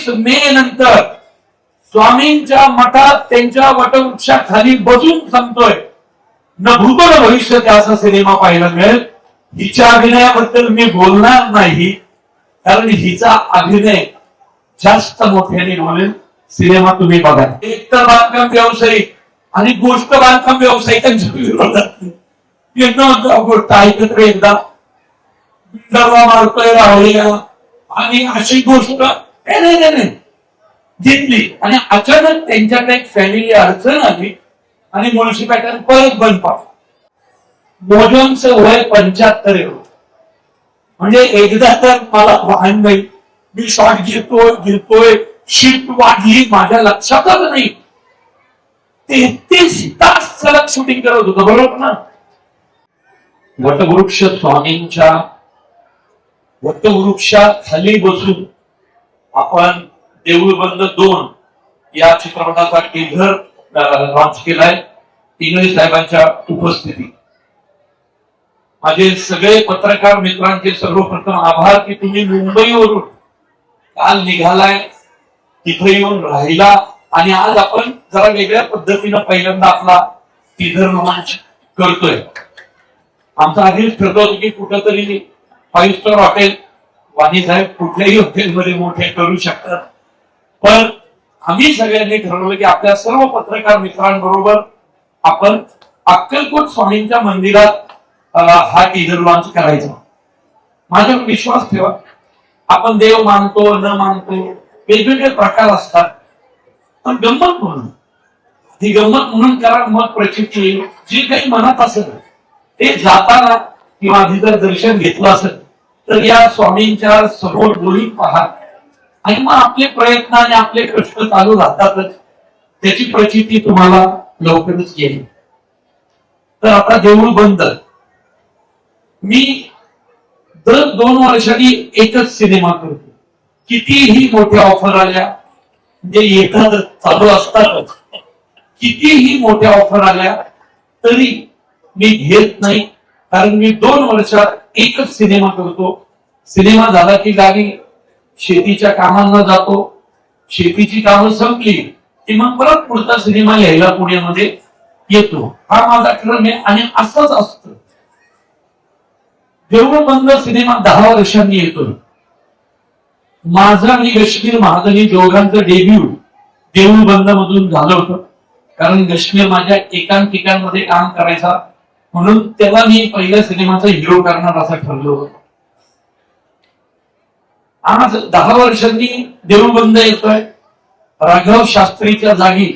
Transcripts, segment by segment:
मे नंतर स्वामींच्या मठात त्यांच्या वटवृक्षाखाली बसून सांगतोय न भूतो न भविष्यती असा सिनेमा पाहायला मिळेल. हिच्या अभिनयाबद्दल मी बोलणार नाही कारण हिचा अभिनय जास्त मोठ्याने बोलेल. सिनेमा तुम्ही बघा. एक तर बांधकाम व्यावसायिक आणि गोष्ट बांधकाम व्यावसायिकांच्या विरोधात गोष्ट ऐकत एकदा बिल्डरला मारतोय राहुल्या आणि अशी गोष्ट नाही घेतली आणि अचानक त्यांच्याकडे एक फॅमिली अडचण आली आणि मुळशी पॅटर्न परत बंद पाडला. मोजोनचं वय 75 एवढं. म्हणजे एकदा तर मला वाहन नाही, मी शॉट घेतोय शिफ्ट वाढली माझ्या लक्षातच नाही. 33 तास सलग शूटिंग करत होतं. बरोबर ना. वटवृक्ष स्वामींच्या वटवृक्षाखाली बसून आपण देऊळ बंद 2 या चित्रपटाचा टीझर लॉन्च केलाय इंगळे साहेबांच्या उपस्थितीत. माझे सगळे पत्रकार मित्रांचे सर्वप्रथम आभार की तुम्ही मुंबईवरून काल निघालाय, तिथे येऊन राहिला आणि आज आपण जरा वेगळ्या पद्धतीनं पहिल्यांदा आपला टीझर लॉन्च करतोय. आमचा आधीच ठरलं होतं की कुठंतरी 5 स्टार हॉटेल वाणी साहेब कुठल्याही हॉटेलमध्ये मोठे करू शकतात, पण आम्ही सगळ्यांनी ठरवलं की आपल्या सर्व पत्रकार मित्रांबरोबर आपण अक्कलकोट स्वामींच्या मंदिरात हा टीझर लॉन्च करायचा. माझ्यावर विश्वास ठेवा. आपण देव मानतो न मानतो वेगवेगळे प्रकार असतात, पण गंमत म्हणून ही गंमत म्हणून करा. मग प्रचिती जे काही मनात असेल ते जाताना किंवा आधी जर दर्शन घेतलं असेल तर या स्वामींच्या समोर बोली पहा आणि मग आपले प्रयत्न आणि आपले कष्ट चालू राहतातच. त्याची प्रचिती तुम्हाला लवकरच येईल. तर आता देऊळ बंद. मी दर 2 वर्षांनी एकच सिनेमा करतो. कितीही मोठ्या ऑफर आल्या म्हणजे येतात चालू असतातच. कितीही मोठ्या ऑफर आल्या तरी मी घेत नाही कारण मी 2 वर्षात एकच सिनेमा करतो. सिनेमा झाला की गावी शेतीच्या कामांना जातो. शेतीची कामं संपली की मग परत पुढचा सिनेमा लिहायला पुण्यामध्ये येतो. हा माझा क्रम आहे आणि असंच असतं. देऊळ बंद सिनेमा 10 वर्षांनी येतो. माझं आणि कश्मीर महाजनी दोघांचं डेब्यू देऊळ बंद मधून झालं होतं कारण कश्मीर माझ्या एकांकिकांमध्ये काम करायचा म्हणून तेव्हा मी पहिल्या सिनेमाचा हिरो करणार असं ठरलं होतं. आज 10 वर्षांनी देऊळ बंद येतोय. राघव शास्त्रीच्या जागी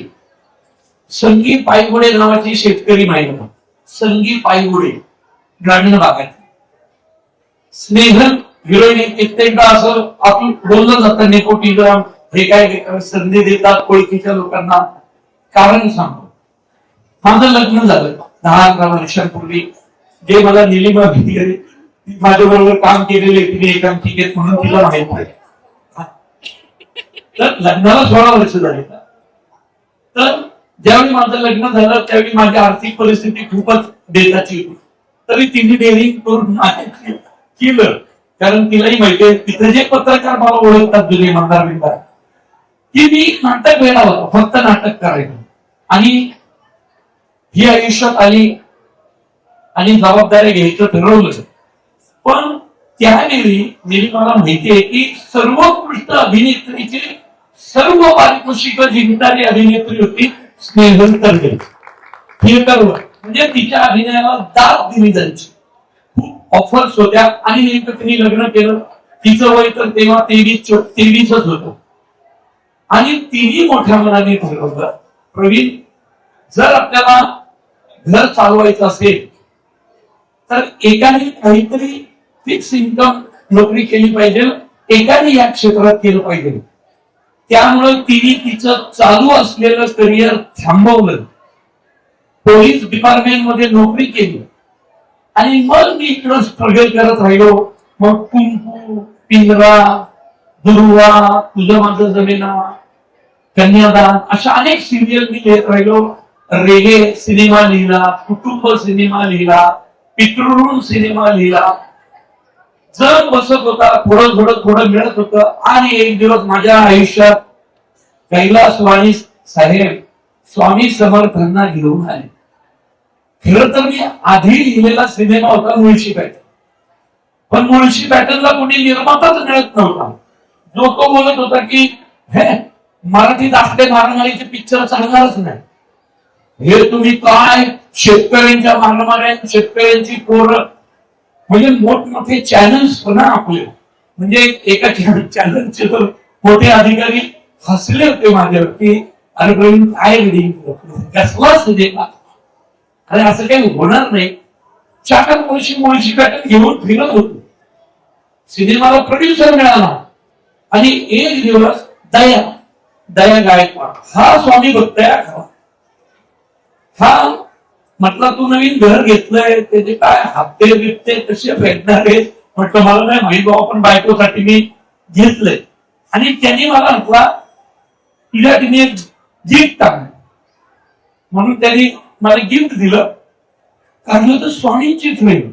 संगी पायगुडे नावाची शेतकरी महिला, संगी पायगुडे, ग्रामीण भागात स्नेहल हिरोईन. कित्येकदा असं आपण बोललं जातं नेपोटिझम हे काय संधी देतात ओळखीच्या लोकांना. कारण सांगतो, माझं लग्न झालं 10-11 वर्षांपूर्वी. जे मला निलिमा भिडे माझ्या बरोबर काम केलेले तिने एकांकिकेत म्हणून तिला माहित आहे. तर लग्नाला 16 वर्ष झाली. तर ज्यावेळी माझं लग्न झालं त्यावेळी माझी आर्थिक परिस्थिती खूपच बेताची होती. तरी तिने डेअरिंग करून केलं कारण तिलाही माहितीये तिथे जे पत्रकार मला ओळखतात जुने मंदार बिंदार की मी नाटक वेळा होतो, फक्त नाटक करायचं. आणि ही आयुष्यात आली आणि जबाबदारी घ्यायचं ठरवलं. पण त्यावेळी मला माहितीये की सर्वोत्कृष्ट अभिनेत्रीची सर्व पारितोषिक जिंकणारी अभिनेत्री होती स्नेहल तरगे. थिएटरवर म्हणजे तिच्या अभिनयाला दाद दिली जायची. खूप ऑफर्स होत्या आणि नेमकं तिने लग्न केलं. तिचं वय तर तेव्हा 23च होतं आणि तिने मोठ्या मनाने ठरवलं प्रवीण जर आपल्याला घर चालवायचं असेल तर एकाने काहीतरी फिक्स इन्कम नोकरी केली पाहिजे, एकाने या क्षेत्रात केलं पाहिजे. त्यामुळे तिने तिचं चालू असलेलं करिअर थांबवलं, पोलीस डिपार्टमेंट मध्ये नोकरी केली आणि मग मी इकडं स्ट्रगल करत राहिलो. मग कुंकू, पिंजरा, दुर्वा, तुझं माझं जमेना, कन्यादान अशा अनेक सिरियल मी लिहित राहिलो. रेगे सिनेमा लिहिला, कुटुंब सिनेमा लिहिला, पितृऋण सिनेमा लिहिला. जग बसत होता, थोडं थोडं थोडं मिळत होतं. आणि एक दिवस माझ्या आयुष्यात कैलासवाणी साहेब स्वामी समर्थांना घेऊन आले. खरं तर मी आधी लिहिलेला सिनेमा होता मुळशी पॅटर्न, पण मुळशी पॅटर्नला कोणी निर्माताच मिळत नव्हता. जो तो बोलत होता की हे मराठीत आपले मारामारीचे पिक्चर चालणारच नाही. हे तुम्ही काय शेतकऱ्यांच्या मारामाऱ्या, शेतकऱ्यांची पोरं, म्हणजे मोठमोठे चॅनल्स ना आपले, म्हणजे एका चॅनलचे तर मोठे अधिकारी हसले होते माझ्यावरती. अरे प्रवीण काय कसला सिनेमा, अरे असं काही होणार नाही. चार मुळशी मुळशी पॅटर्न घेऊन फिरत होतो. सिनेमाला प्रोड्युसर मिळाला आणि एक दिवस दया दया गायकवाड हा स्वामी भक्त आहे. हा म्हटलं तू नवीन घर घेतलंय, त्याचे काय हप्ते बिप्ते कसे फेडणार आहे. म्हटलं मला नाही माहिती बाबा, पण बायकोसाठी मी घेतलंय. आणि त्यांनी मला म्हटला तुझ्या तिने एक गिफ्ट आणलं, म्हणून त्यांनी मला गिफ्ट दिलं. काढलं तर स्वामींची फ्रेम.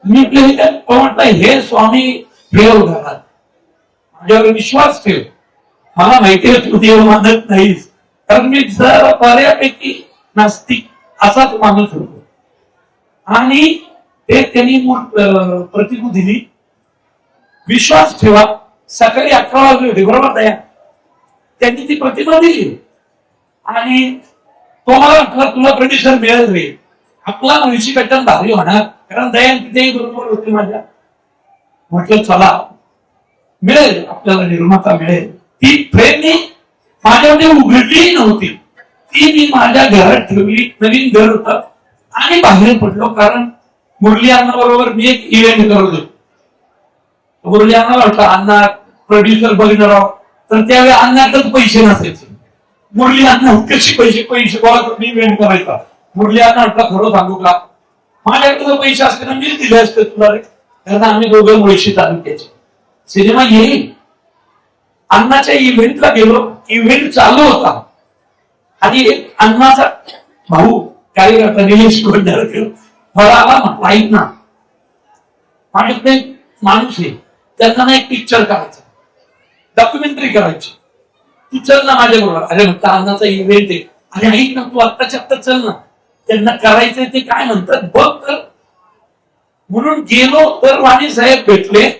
मी म्हटलं हे स्वामी ठेव घरात, माझ्यावर विश्वास ठेव. मला माहिती आहे तू देव मानत नाहीस, कारण मी जर बऱ्यापैकी नास्तिक असाच माणूस होतो. आणि ते त्यांनी प्रतिभू दिली. विश्वास ठेवा. सकाळी 11 वाजले होते बरोबर दया, त्यांनी ती प्रतिमा दिली. आणि तो मला म्हटला तुला प्रोड्युसर मिळेल रे, आपला मुळशी पॅटर्न भारी होणार, कारण दया तिथेही बरोबर होती माझ्या. म्हटलं चला मिळेल, आपल्याला निर्माता मिळेल. ती फ्रेम माझ्यामध्ये उघडली नव्हती, ती मी माझ्या घरात ठेवली. नवीन घर होतं आणि बाहेर पडलो, कारण मुरली अण्णा बरोबर मी एक इव्हेंट करत होतो. मुरली अण्णाला म्हटलं अण्णा प्रोड्युसर बघणार आहोत, तर त्यावेळी अण्णाकडे पैसे नसायचे. मुरली अण्णा कशी पैसे गोळा करून इव्हेंट करायचा. मुरली अण्णा म्हटलं खरं सांगू का, माझ्याकडे पैसे असते ना मी दिले असते तुला रे, कारण आम्ही दोघं मुळशी तालुक्याचे. सिनेमा येईल. अण्णाच्या इव्हेंटला गेलो, इव्हेंट चालू होता आणि एक अण्णाचा भाऊ कार्यकर्ता निलेश गोंधळकर मला आला, म्हटलं ऐक ना, माझ्याकडे माणूस आहे, त्यांना ना एक पिक्चर करायचा, डॉक्युमेंटरी करायची, तू चल ना माझ्या बरोबर. अरे म्हटलं अण्णाचा इव्हेंट आहे. अरे ऐक ना तू आत्ताच्या आत्ता चल ना, त्यांना करायचंय ते काय म्हणतात बघ तर. म्हणून गेलो तर वाणी साहेब भेटले.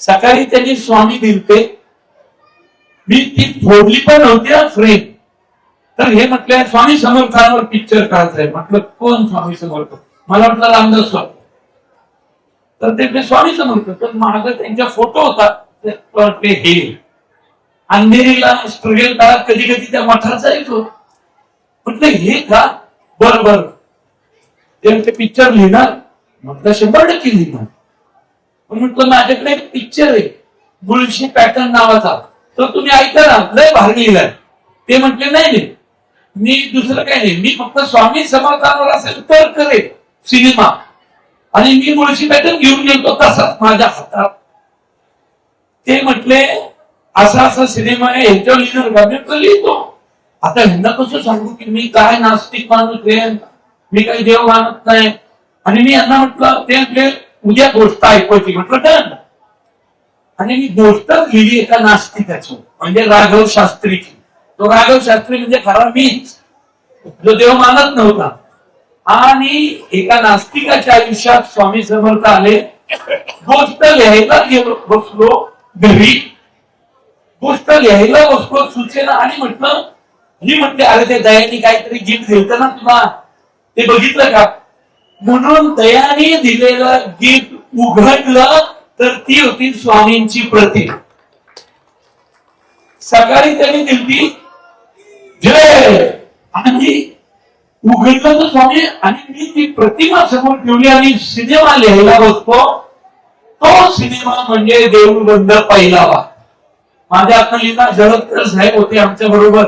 सकाळी त्यांनी स्वामी दिलते, मी ती फोडली पण नव्हती फ्रेम. तर हे म्हटलं स्वामी समर्थांवर पिक्चर करायचंय. म्हटलं कोण स्वामी समर्थ, मला म्हटलं रामदास स्वामी. तर ते स्वामी समर्थ, तर माझा त्यांचा फोटो होता. ते हे अंधेरीला स्ट्रगल काळात कधी कधी त्या मठाचा येतो. म्हटलं हे का, बरोबर ते पिक्चर लिहिणार. म्हटलं 100% लिहिणार. पण म्हटलं माझ्याकडे एक पिक्चर आहे मुळशी पॅटर्न नावाचा, तर तुम्ही ऐका ना, लय भारी लिहिलाय. ते म्हटले नाही मी दुसरं काही नाही, मी फक्त स्वामी समर्थांवर असेल तर करेल सिनेमा. आणि मी मुळशी पॅटर्न घेऊन गेलो तसाच माझ्या हातात. ते म्हटले असा असा सिनेमा आहे, ह्याच्यावर लिहिणार का. मी लिहितो. आता ह्यांना कसं सांगू की मी काय नास्तिक माणूस आहे, मी काही देव मानत नाही. आणि मी यांना म्हटलं ते म्हटले उद्या गोष्ट ऐकवायची. म्हटलं डन. आणि मी गोष्ट लिहिली एका नास्तिकाची, म्हणजे राघव शास्त्रीची. तो राघव शास्त्री म्हणजे खरा मीच, जो देव मानत नव्हता. आणि एका नास्तिकाच्या आयुष्यात स्वामी समर्थ आले. गोष्ट लिहायला गेलो, बसलो घरी, गोष्ट लिहायला बसलो सुचेना. आणि म्हटलं मी म्हटले अरे ते दयानी काहीतरी गिफ्ट दिलं ना तुला, ते बघितलं का. म्हणून दयाने दिलेलं गिफ्ट उघडलं तर ती होती स्वामींची प्रतिमा. सकाळी त्यांनी दिली जय, आणि उघडलं तर स्वामी. आणि मी ती प्रतिमा समोर ठेवली आणि सिनेमा लिहायला बसतो. तो सिनेमा म्हणजे देऊळबंद पहिला भाग. माझ्या आता लिहिला जळदकर साहेब होते आमच्या बरोबर.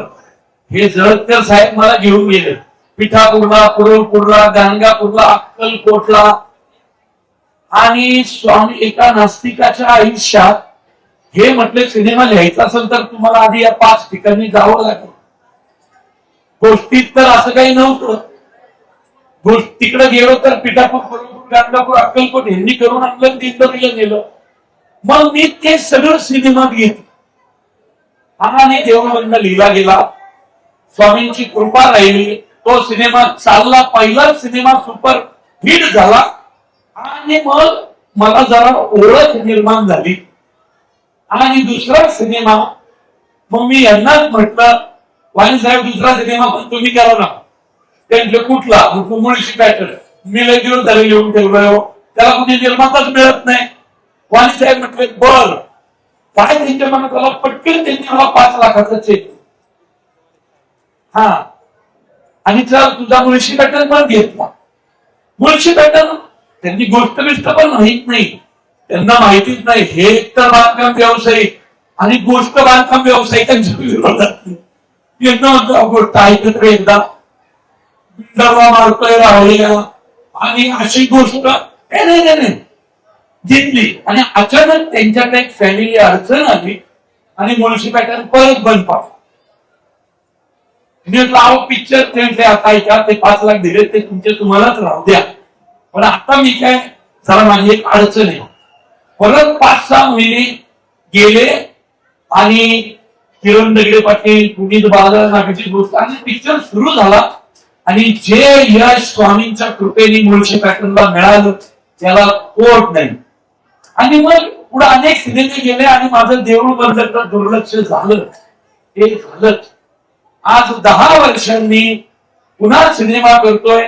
हे जळदकर साहेब मला घेऊन गेले पिठापूरला, पुरळपूरला, गाणगापूरला, अक्कलकोटला. आणि स्वामी एका नास्तिकाच्या आयुष्यात हे म्हटले सिनेमा लिहायचा असेल तर तुम्हाला आधी या 5 ठिकाणी जावं लागेल. गोष्टीत तर असं काही नव्हतं. तिकडे गेलो तर पिठापूर गाणगापूर अक्कलकोट यांनी करून आणलं, दिंडोरीला नेलं. मग मी ते सगळं सिनेमात घेतलं आणि देवबंद लिहिला गेला. स्वामींची कृपा राहिली, तो सिनेमा चालला. पहिला सिनेमा सुपर हिट झाला आणि मग मला जरा ओळख निर्माण झाली. आणि दुसरा सिनेमा मग मी यांनाच म्हटलं, वाणी साहेब दुसरा सिनेमा पण तुम्ही करा ना. त्यांचे कुठला? मुळशी पॅटर्न. मी लय दिवस झाले लिहून ठेवलोय, त्याला कुठे निर्माताच मिळत नाही. वाणी साहेब म्हटले बर काय त्यांच्या मनात आला, पटकन त्यांनी मला 5 लाखाचा चेक. हा आणि चल तुझा मुळशी पॅटर्न पण घेतला. मुळशी पॅटर्न त्यांनी गोष्ट पण माहित नाही, त्यांना माहितीच नाही. हे तर बांधकाम व्यावसायिक आणि गोष्ट बांधकाम व्यावसायिकांच्या विरोधात. गोष्ट ऐकत रे एकदा बिल्डरला मारतोय राहिल्या आणि अशी गोष्ट नाही जिंकली. आणि अचानक त्यांच्याकडे एक फॅमिली अडचण आली आणि मुळशी पॅटर्न परत बंद पाडला. मी म्हटलं पिक्चर ते आता ऐका, ते 5 लाख दिले ते तुमचे तुम्हालाच राहू द्या, पण आता मी काय जरा माझी एक अडचण आहे. परत 5-6 महिने गेले आणि किरण दगडे पाटील, पुनीत बाला नागाची गोष्ट आणि पिक्चर सुरू झाला. आणि जे यश स्वामींच्या कृपेने मुळशी पॅटर्नला मिळालं त्याला कोट नाही. आणि मग पुढे अनेक सिनेमे गेले आणि माझं देऊळ बंदरचं दुर्लक्ष झालं. हे झालं. आज 10 वर्षांनी पुन्हा सिनेमा करतोय.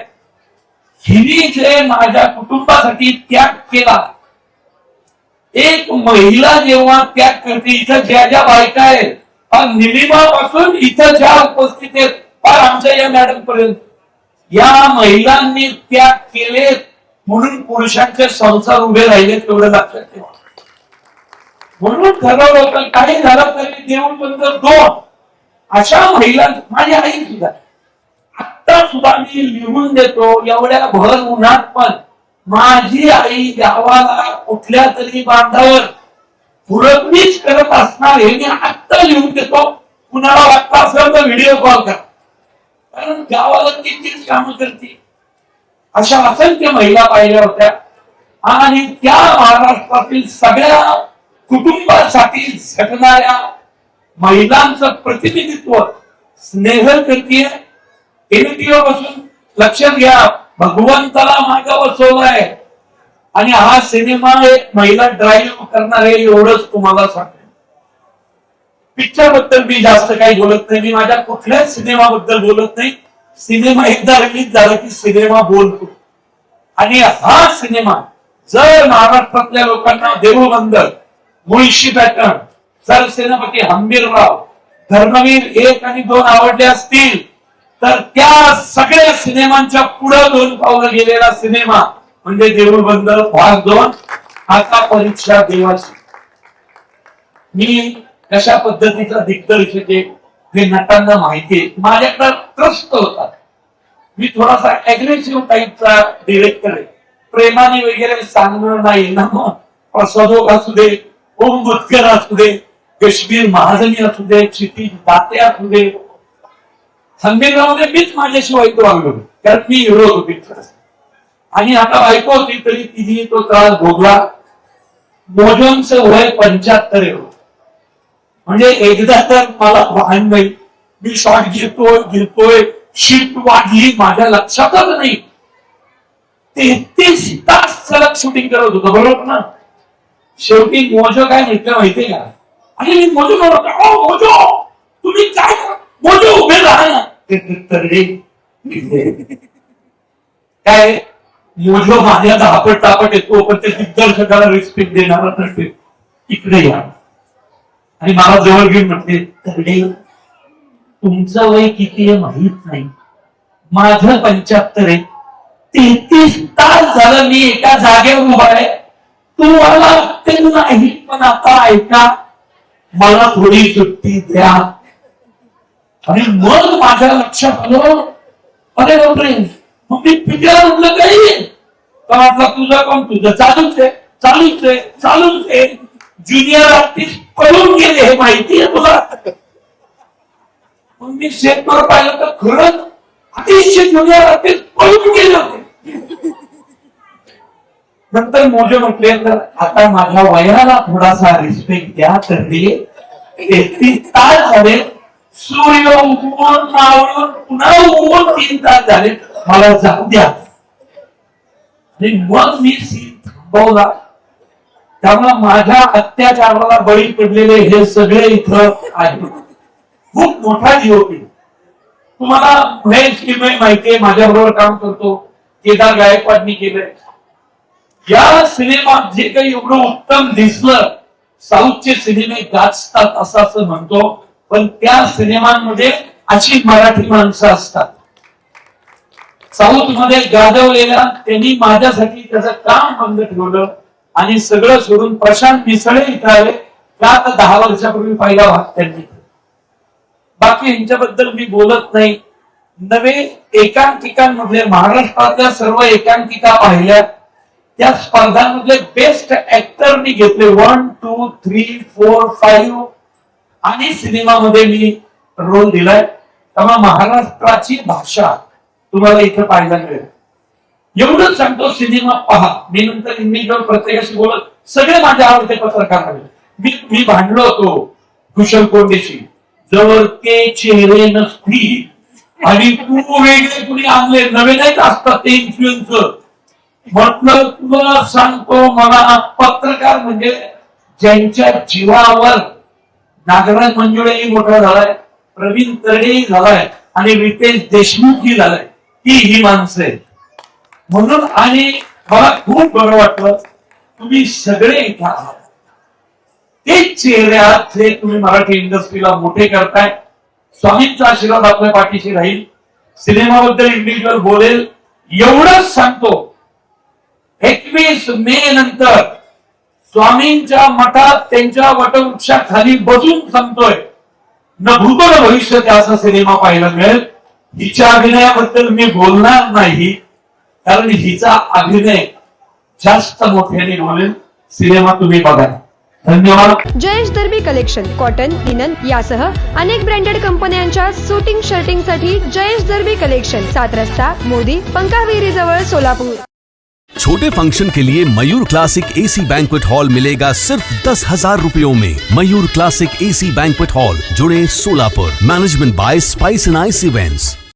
हिने जे माझ्या कुटुंबासाठी त्याग केला, एक महिला जेव्हा त्याग करते, इथं ज्या ज्या बायका आहेत निलिमापासून इथं ज्या उपस्थित आहेत फार आमच्या या मॅडम पर्यंत, या महिलांनी त्याग केले म्हणून पुरुषांचे संसार उभे राहिले. तेवढं लक्षात ठेवा. म्हणून ठरवलं होतं काही झालं तरी देऊळ बंद 2 अशा महिला. माझी आई सुद्धा आता सुद्धा मी लिहून देतो, एवढ्या भर उन्हात पण माझी आई गावाला कुठल्या तरी बांधावर पुरवणीच करत असणार हे मी आत्ता लिहून देतो. कुणाला वाटतं असेल तर व्हिडिओ कॉल करा, कारण गावाला किती कामं करते. अशा असंख्य महिला पाहिल्या होत्या आणि त्या महाराष्ट्रातील सगळ्या कुटुंबासाठी झटणाऱ्या महिलांचं प्रतिनिधित्व स्नेह करतीये. एनटीओ पासून लक्षात घ्या, भगवंताला मागे बसवलाय आणि हा सिनेमा एक महिला ड्राईव्ह करणार आहे. एवढंच तुम्हाला सांगतो. पिक्चर बद्दल मी जास्त काही बोलत नाही. मी माझ्या कुठल्याच सिनेमाबद्दल बोलत नाही. सिनेमा एकदा रिलीज झाला की सिनेमा बोलतो. आणि हा सिनेमा जर महाराष्ट्रातल्या लोकांना देऊळ बंदर, मुळशी पॅटर्न, सरसेनापती हंबीरराव, धर्मवीर 1 आणि 2 आवडले असतील तर त्या सगळ्या सिनेमांच्या पुढे 2 पावलं गेलेला सिनेमा म्हणजे देऊळ बंदर भाग 2. आता परीक्षा देवाची. मी कशा पद्धतीचा दिग्दर्शक आहे हे नटांना माहितीये. माझ्याकडे ट्रस्ट होता. मी थोडासा अग्रेसिव्ह टाईपचा डिरेक्टर आहे. प्रेमाने वगैरे सांगणं नाही ना. मग प्रसादोक असू दे, ओम बुतकर असू दे, कश्मीर महाजनी असू दे, क्षितिज दाते असू दे, संमेलनामध्ये मीच माझ्याशिवाय तो वागलो, कारण मी हिरो होतो. आणि आता बायको होती तरी तिने तो त्रास भोगला. मोजोंचं वय 75 आहे. म्हणजे एकदा तर मला भान नाही, मी शॉट घेतोय, शिफ्ट वाढली, माझ्या लक्षातच नाही. 33 तास सलग शूटिंग करत होतो, बरोबर ना. शेवटी मोजो काय म्हटलं माहितीये का? आणि मी मोजो मोजो तुम्ही काय मोजो उभे राहा ना. काय मोजो माझ्या धापट तापट येतो, पण ते दिग्दर्शकाला रिस्पेक्ट देणारा नसते. इकडे या आणि मला जवळ घेऊन म्हटले, तरडे तुमचं वय किती आहे माहित नाही, माझं 75 आहे. 33 तास झालं मी एका जागेवर उभा आहे. तुम्हाला ते नाही, पण आता ऐका, मला थोडी सुट्टी द्या. आणि मग माझ्या लक्षात आलं, अरे बापरे, मग मी पिकला म्हटलं काही म्हटलं तुझं कोण, तुझं चालूच आहे, चालूच आहे, चालूच आहे. ज्युनियर आर्टिस्ट पळून गेले हे माहिती आहे तुला. मग मी सेटवर पाहिलं तर खरंच अतिशय ज्युनियर आर्टिस्ट पळून गेले होते. नंतर मोजे म्हटले तर आता माझ्या वयाला थोडासा रिस्पेक्ट द्या. तर ते 33 तास झाले, सूर्य उगवून मावळून पुन्हा उगवून 3 तास झाले, मला जाऊ द्या. आणि मग मी सीन थांबवला. त्यामुळे माझ्या अत्याचाराला बळी पडलेले हे सगळे इथं आहेत. खूप मोठा जीवपी. तुम्हाला महेश किमय माहितीये, माझ्याबरोबर काम करतो, केदार गायकवाडनी केलंय. या सिनेमात जे काही एवढं उत्तम दिसलं, साऊथचे सिनेमे गाजतात असं म्हणतो, पण त्या सिनेमांमध्ये अशी मराठी माणसं असतात. साऊथ मध्ये गाजवलेल्या त्यांनी माझ्यासाठी त्याचं काम बंद ठेवलं आणि सगळं सोडून प्रशांत मिसळे इथं आले. का तर 10 वर्षापूर्वी पहिला भाग त्यांनी. बाकी यांच्याबद्दल मी बोलत नाही. नवे एकांकिकांमधले महाराष्ट्रातल्या सर्व एकांकिका पाहिल्या, त्या स्पर्धांमधले बेस्ट ऍक्टरनी घेतले 1, 2, 3, 4, 5 आणि सिनेमामध्ये मी रोल दिलाय. त्यामुळे महाराष्ट्राची भाषा तुम्हाला इथं पाहायला मिळेल. एवढंच सांगतो, सिनेमा पहा. मी नंतर इंडिव्हिज्युअल प्रत्येकाशी बोलत, सगळे माझे आवडते पत्रकार आले. मी भांडलो होतो कुशल कोंडेशी, जवळ ते चेहरे नसतील आणि तू वेगळे कुणी आणले, नवे नाहीच असतात ते इन्फ्लुएन्सर. म्हटलं तुला सांगतो, मला पत्रकार म्हणजे ज्यांच्या जीवावर नागराज मंजुळेही मोठा झालाय, प्रवीण तरडेही झालाय आणि रितेश देशमुखही झालाय, ही माणसं आहेत. म्हणून आणि मला खूप बरं वाटलं तुम्ही सगळे इथं आहात. ते चेहरे आहात जे तुम्ही मराठी इंडस्ट्रीला मोठे करताय. स्वामींचा आशीर्वाद आपल्या पाठीशी राहील. सिनेमाबद्दल इंडिव्हिज्युअल बोलेल. एवढंच सांगतो, 21 मे नंतर स्वामींच्या मठात त्यांच्या वटवृक्षाखाली बसून सांगतोय, न भूतो न भविष्य असा सिनेमा पाहायला मिळेल. हिच्या अभिनयाबद्दल मी बोलणार नाही, कारण हिचा अभिनय जास्त मोठ्याने बोलेल. सिनेमा तुम्ही बघा. धन्यवाद. जयेश दर्बी कलेक्शन कॉटन, लिनन यासह अनेक ब्रँडेड कंपन्यांच्या शूटिंग शर्टिंग साठी जयेश दर्बी कलेक्शन, 7 रस्ता मोदी, पंकाविरी जवळ, सोलापूर. छोटे फंक्शन के लिए Mayur classic AC banquet hall मिलेगा सिर्फ 10,000 रुपयों में। Mayur classic AC banquet hall, जुड़े, Solapur. Management by spice and ice events.